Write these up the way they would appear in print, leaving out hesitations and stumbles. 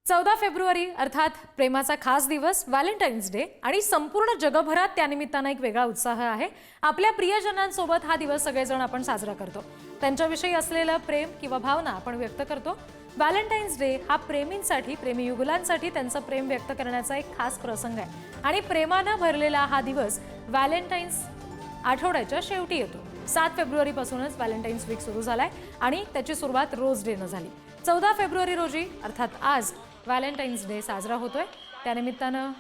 14 February अर्थात प्रेमाचा खास दिवस व्हॅलेंटाईन्स डे आणि संपूर्ण जगभरात त्यानिमित्तानं एक वेगळा उत्साह आहे। आपल्या प्रियजनांसोबत हा दिवस सगळेजण आपण साजरा करतो। त्यांच्याविषयी असलेलं प्रेम किंवा भावना आपण व्यक्त करतो। व्हॅलेंटाईन्स डे हा प्रेमींसाठी प्रेमी युगुलांसाठी त्यांचं प्रेम व्यक्त करण्याचा एक खास प्रसंग आहे आणि प्रेमानं भरलेला हा दिवस व्हॅलेंटाईन्स आठवड्याच्या शेवटी येतो। 7 फेब्रुवारी पासूनच व्हॅलेंटाईन्स वीक सुरू झालाय आणि त्याची सुरुवात रोज डे ने झाली। 14 फेब्रुवारी रोजी अर्थात आज व्हॅलेंटाईन्स डे साजरा होतोय। त्यानिमित्तानं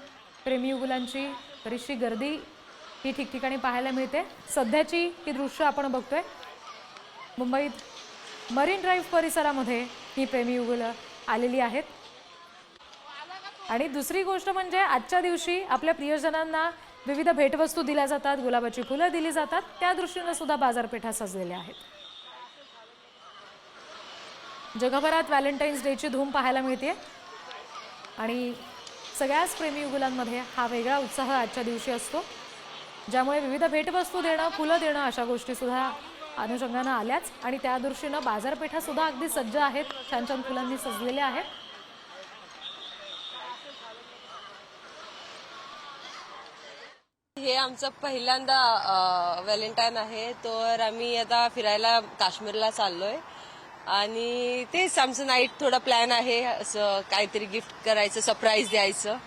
प्रेमी युगुलांची बरीचशी गर्दी ही ठिकठिकाणी पाहायला मिळते। सध्याची ही दृश्य आपण बघतोय। मुंबईत मरीन ड्राईव्ह परिसरामध्ये ही प्रेमी युगुलं आलेली आहेत। आणि दुसरी गोष्ट म्हणजे आजच्या दिवशी आपल्या प्रियजनांना विविध भेटवस्तू दिल्या जातात, गुलाबाची फुलं दिली जातात। त्या दृष्टीने सुद्धा बाजारपेठा सजलेल्या आहेत। जगभरात व्हॅलेंटाईन्स डेची धूम पाहायला मिळते आणि सगळ्याच प्रेमी युगुलांमध्ये हा वेगळा उत्साह आजच्या दिवशी असतो, ज्यामुळे विविध भेटवस्तू देणं, फुलं देणं अशा गोष्टी सुद्धा अनुषंगानं आल्याच आणि त्या दृष्टीनं बाजारपेठा सुद्धा अगदी सज्ज आहेत, छान छान फुलांनी सजलेल्या आहेत। हे आमचं पहिल्यांदा व्हॅलेंटाईन आहे, तर आम्ही आता फिरायला काश्मीरला चाललोय आणि तेच आमचं नाईट थोडा प्लॅन आहे, असं काहीतरी गिफ्ट करायचं, सरप्राईज द्यायचं।